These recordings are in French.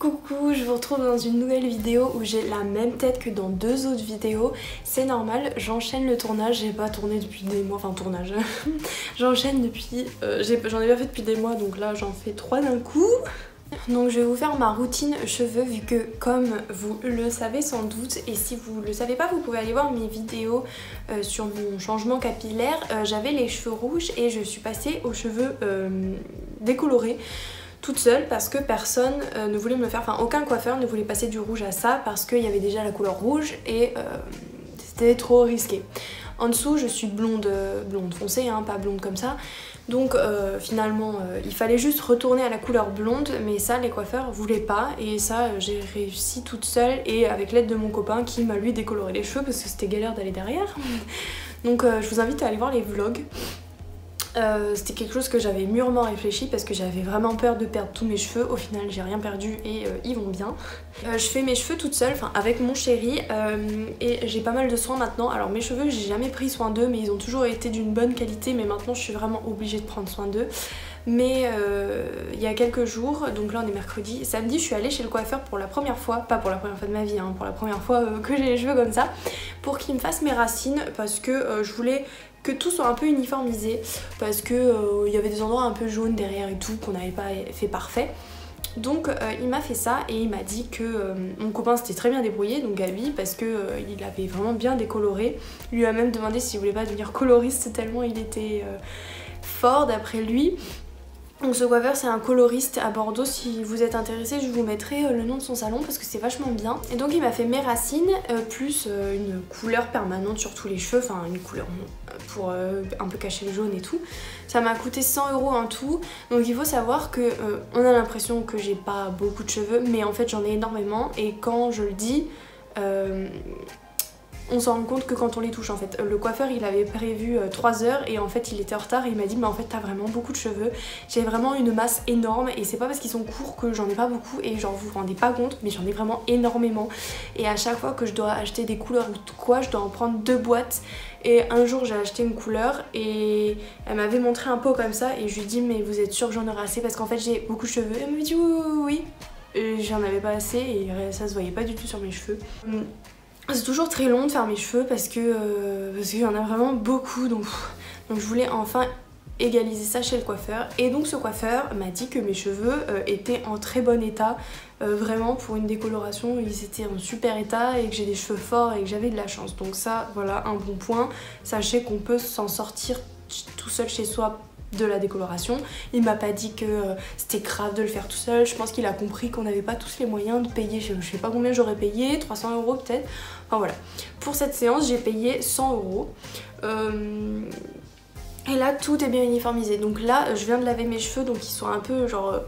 Coucou, je vous retrouve dans une nouvelle vidéo où j'ai la même tête que dans deux autres vidéos. C'est normal, j'enchaîne le tournage, j'ai pas tourné depuis des mois, enfin tournage. J'enchaîne depuis, j'en ai pas fait depuis des mois, donc là j'en fais 3 d'un coup. Donc je vais vous faire ma routine cheveux vu que comme vous le savez sans doute, et si vous le savez pas vous pouvez aller voir mes vidéos sur mon changement capillaire. J'avais les cheveux rouges et je suis passée aux cheveux décolorés toute seule parce que personne ne voulait me le faire, enfin aucun coiffeur ne voulait passer du rouge à ça parce qu'il y avait déjà la couleur rouge et c'était trop risqué. En dessous je suis blonde foncée, hein, pas blonde comme ça. Donc finalement il fallait juste retourner à la couleur blonde, mais ça les coiffeurs voulaient pas et ça j'ai réussi toute seule et avec l'aide de mon copain qui m'a lui décoloré les cheveux parce que c'était galère d'aller derrière. Donc je vous invite à aller voir les vlogs. C'était quelque chose que j'avais mûrement réfléchi parce que j'avais vraiment peur de perdre tous mes cheveux. Au final j'ai rien perdu et ils vont bien. Je fais mes cheveux toute seule, enfin avec mon chéri, et j'ai pas mal de soins maintenant. Alors mes cheveux j'ai jamais pris soin d'eux mais ils ont toujours été d'une bonne qualité, mais maintenant je suis vraiment obligée de prendre soin d'eux. Mais il y a quelques jours, donc là on est mercredi, samedi je suis allée chez le coiffeur pour la première fois, pas pour la première fois de ma vie, hein, pour la première fois que j'ai les cheveux comme ça, pour qu'il me fasse mes racines parce que je voulais que tout soit un peu uniformisé parce que y avait des endroits un peu jaunes derrière et tout qu'on n'avait pas fait parfait. Donc il m'a fait ça et il m'a dit que mon copain s'était très bien débrouillé, donc à lui, parce que il avait vraiment bien décoloré. Il lui a même demandé s'il voulait pas devenir coloriste tellement il était fort d'après lui. Donc ce coiffeur c'est un coloriste à Bordeaux, si vous êtes intéressé je vous mettrai le nom de son salon parce que c'est vachement bien. Et donc il m'a fait mes racines plus une couleur permanente sur tous les cheveux, enfin une couleur pour un peu cacher le jaune et tout. Ça m'a coûté 100 € en tout, donc il faut savoir que on a l'impression que j'ai pas beaucoup de cheveux mais en fait j'en ai énormément et quand je le dis on s'en rend compte que quand on les touche en fait. Le coiffeur il avait prévu 3 heures et en fait il était en retard et il m'a dit mais en fait t'as vraiment beaucoup de cheveux. J'ai vraiment une masse énorme et c'est pas parce qu'ils sont courts que j'en ai pas beaucoup et genre vous vous rendez pas compte mais j'en ai vraiment énormément. Et à chaque fois que je dois acheter des couleurs ou quoi je dois en prendre 2 boîtes. Et un jour j'ai acheté une couleur et elle m'avait montré un pot comme ça et je lui ai dit mais vous êtes sûre que j'en aurai assez parce qu'en fait j'ai beaucoup de cheveux. Et elle m'a dit oui. Et j'en avais pas assez et ça se voyait pas du tout sur mes cheveux. C'est toujours très long de faire mes cheveux parce qu'il y en a vraiment beaucoup, donc je voulais enfin égaliser ça chez le coiffeur. Et donc ce coiffeur m'a dit que mes cheveux étaient en très bon état, vraiment pour une décoloration ils étaient en super état et que j'ai des cheveux forts et que j'avais de la chance. Donc ça voilà un bon point, sachez qu'on peut s'en sortir tout seul chez soi de la décoloration. Il m'a pas dit que c'était grave de le faire tout seul, je pense qu'il a compris qu'on n'avait pas tous les moyens de payer, je sais pas combien j'aurais payé, 300 € peut-être, enfin voilà. Pour cette séance j'ai payé 100 €. Et là tout est bien uniformisé, donc là je viens de laver mes cheveux donc ils sont un peu genre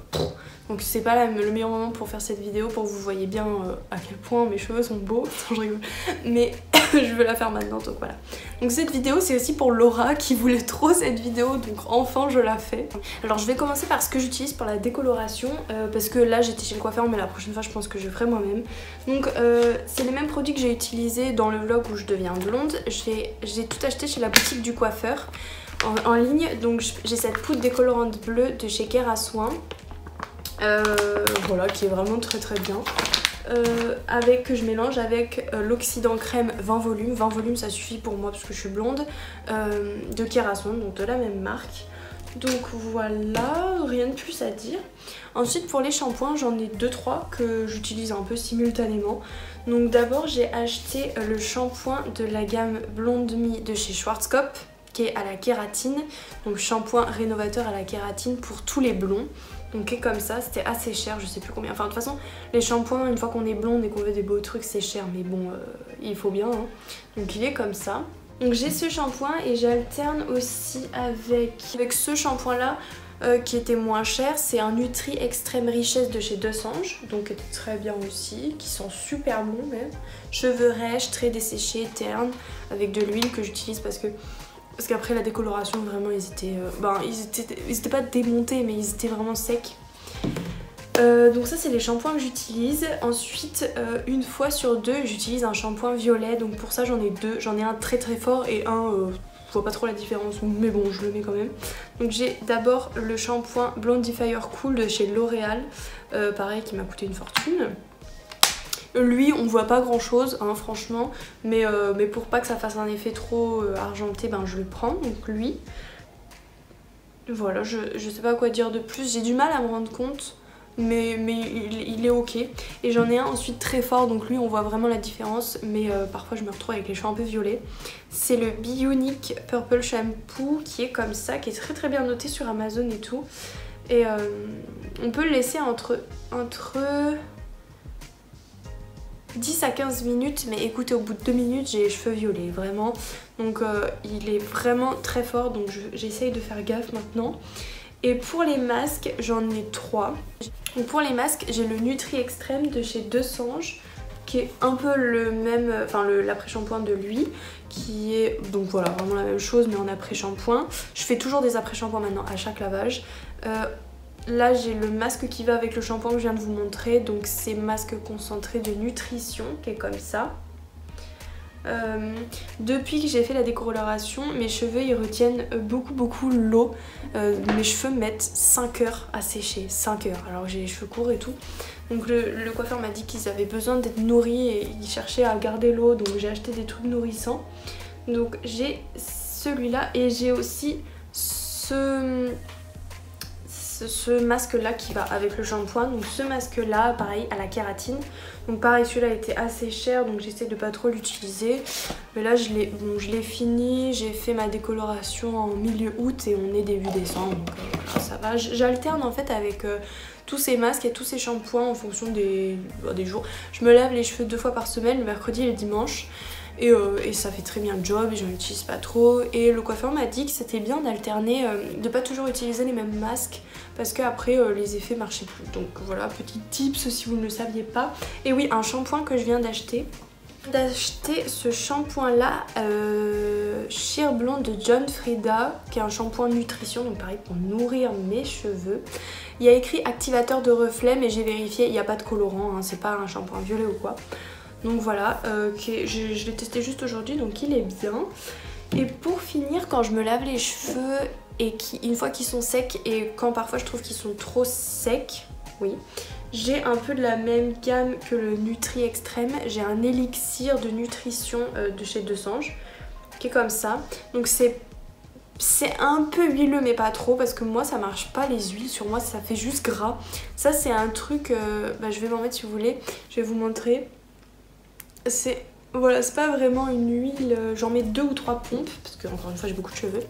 donc c'est pas le meilleur moment pour faire cette vidéo pour que vous voyez bien à quel point mes cheveux sont beaux, je rigole, mais je veux la faire maintenant donc voilà. Donc cette vidéo c'est aussi pour Laura qui voulait trop cette vidéo, donc enfin je la fais. Alors je vais commencer par ce que j'utilise pour la décoloration parce que là j'étais chez le coiffeur mais la prochaine fois je pense que je ferai moi-même. Donc c'est les mêmes produits que j'ai utilisés dans le vlog où je deviens blonde. J'ai tout acheté chez la boutique du coiffeur en ligne, donc j'ai cette poudre décolorante bleue de chez Kerasoin. Voilà, qui est vraiment très très bien. Que je mélange avec l'oxydant crème 20 volumes. 20 volumes ça suffit pour moi parce que je suis blonde, de Kerasoin, donc de la même marque. Donc voilà, rien de plus à dire. Ensuite pour les shampoings j'en ai 2-3 que j'utilise un peu simultanément. Donc d'abord j'ai acheté le shampoing de la gamme Blonde Me de chez Schwarzkopf qui est à la kératine, donc shampoing rénovateur à la kératine pour tous les blonds. Donc est comme ça, c'était assez cher, je sais plus combien. Enfin de toute façon les shampoings une fois qu'on est blonde et qu'on veut des beaux trucs c'est cher, mais bon il faut bien hein. Donc il est comme ça. Donc j'ai ce shampoing et j'alterne aussi avec ce shampoing là qui était moins cher. C'est un Nutri Extrême Richesse de chez Desange, donc était très bien aussi, qui sent super bon même. Cheveux rêches, très desséchés, ternes, avec de l'huile que j'utilise parce qu'après la décoloration vraiment ils étaient pas démontés mais ils étaient vraiment secs. Donc ça c'est les shampoings que j'utilise. Ensuite une fois sur 2 j'utilise un shampoing violet, donc pour ça j'en ai 2. J'en ai un très très fort et un je vois pas trop la différence mais bon je le mets quand même. Donc j'ai d'abord le shampoing Blondifier Cool de chez L'Oréal pareil qui m'a coûté une fortune. Lui on voit pas grand chose hein, franchement, mais pour pas que ça fasse un effet trop argenté, ben je le prends, donc lui. Voilà, je sais pas quoi dire de plus, j'ai du mal à me rendre compte, mais il est ok. Et j'en ai un ensuite très fort, donc lui on voit vraiment la différence, mais parfois je me retrouve avec les cheveux un peu violets. C'est le Bionic Purple Shampoo qui est comme ça, qui est très très bien noté sur Amazon et tout. Et on peut le laisser entre 10 à 15 minutes, mais écoutez, au bout de 2 minutes j'ai les cheveux violets, vraiment. Donc il est vraiment très fort, donc j'essaye de faire gaffe maintenant. Et pour les masques, j'en ai 3. Donc pour les masques, j'ai le Nutri Extreme de chez Desange, qui est un peu le même, enfin l'après-shampoing de lui, qui est donc voilà vraiment la même chose mais en après-shampoing. Je fais toujours des après-shampoings maintenant à chaque lavage. Là j'ai le masque qui va avec le shampoing que je viens de vous montrer, donc c'est masque concentré de nutrition qui est comme ça. Depuis que j'ai fait la décoloration, mes cheveux ils retiennent beaucoup l'eau. Mes cheveux mettent 5 heures à sécher, 5 heures alors que j'ai les cheveux courts et tout. Donc le coiffeur m'a dit qu'ils avaient besoin d'être nourris et ils cherchaient à garder l'eau, donc j'ai acheté des trucs nourrissants. Donc j'ai celui-là et j'ai aussi ce masque là qui va avec le shampoing. Donc ce masque là pareil à la kératine, donc pareil celui-là était assez cher donc j'essaie de pas trop l'utiliser, mais là je l'ai fini, j'ai fait ma décoloration en milieu août et on est début décembre, donc voilà, ça va. J'alterne en fait avec tous ces masques et tous ces shampoings en fonction des jours. Je me lave les cheveux 2 fois par semaine, le mercredi et le dimanche. Et ça fait très bien le job et j'en utilise pas trop. Et le coiffeur m'a dit que c'était bien d'alterner, de pas toujours utiliser les mêmes masques parce qu'après les effets marchaient plus. Donc voilà, petit tips si vous ne le saviez pas. Et oui, un shampoing que je viens d'acheter. Ce shampoing là, Sheer Blonde de John Frieda, qui est un shampoing nutrition, donc pareil pour nourrir mes cheveux. Il y a écrit activateur de reflets, mais j'ai vérifié, il n'y a pas de colorant, hein, c'est pas un shampoing violet ou quoi. Donc voilà, je l'ai testé juste aujourd'hui, donc il est bien. Et pour finir, quand je me lave les cheveux, et une fois qu'ils sont secs, et quand parfois je trouve qu'ils sont trop secs, oui, j'ai un peu de la même gamme que le Nutri Extreme. J'ai un élixir de nutrition de chez Desange, qui est comme ça. Donc c'est un peu huileux mais pas trop, parce que moi ça marche pas les huiles, sur moi ça fait juste gras. Ça c'est un truc, je vais m'en mettre si vous voulez, je vais vous montrer. Voilà, c'est pas vraiment une huile, j'en mets 2 ou 3 pompes, parce que encore une fois j'ai beaucoup de cheveux.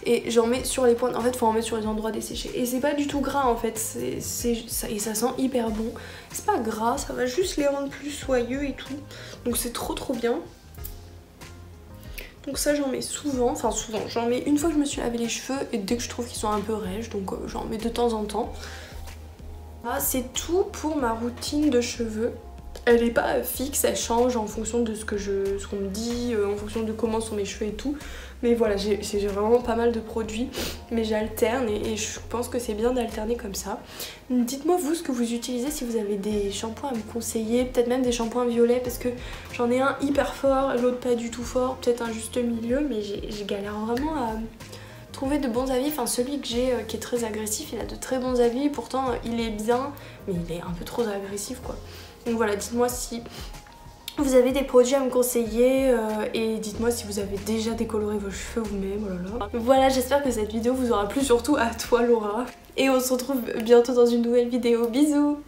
Et j'en mets sur les pointes, en fait faut en mettre sur les endroits desséchés. Et c'est pas du tout gras en fait, et ça sent hyper bon. C'est pas gras, ça va juste les rendre plus soyeux et tout. Donc c'est trop bien. Donc ça j'en mets souvent, j'en mets une fois que je me suis lavé les cheveux et dès que je trouve qu'ils sont un peu rêches, donc j'en mets de temps en temps. Ah, c'est tout pour ma routine de cheveux. Elle n'est pas fixe, elle change en fonction de ce qu'on me dit, en fonction de comment sont mes cheveux et tout. Mais voilà, j'ai vraiment pas mal de produits, mais j'alterne et je pense que c'est bien d'alterner comme ça. Dites-moi vous ce que vous utilisez, si vous avez des shampoings à me conseiller, peut-être même des shampoings violets, parce que j'en ai un hyper fort, l'autre pas du tout fort, peut-être un juste milieu, mais j'ai galère vraiment à trouver de bons avis. Enfin celui que j'ai qui est très agressif, il a de très bons avis, pourtant il est bien, mais il est un peu trop agressif quoi. Donc voilà, dites-moi si vous avez des produits à me conseiller et dites-moi si vous avez déjà décoloré vos cheveux vous-même. Voilà, j'espère que cette vidéo vous aura plu, surtout à toi Laura. Et on se retrouve bientôt dans une nouvelle vidéo. Bisous!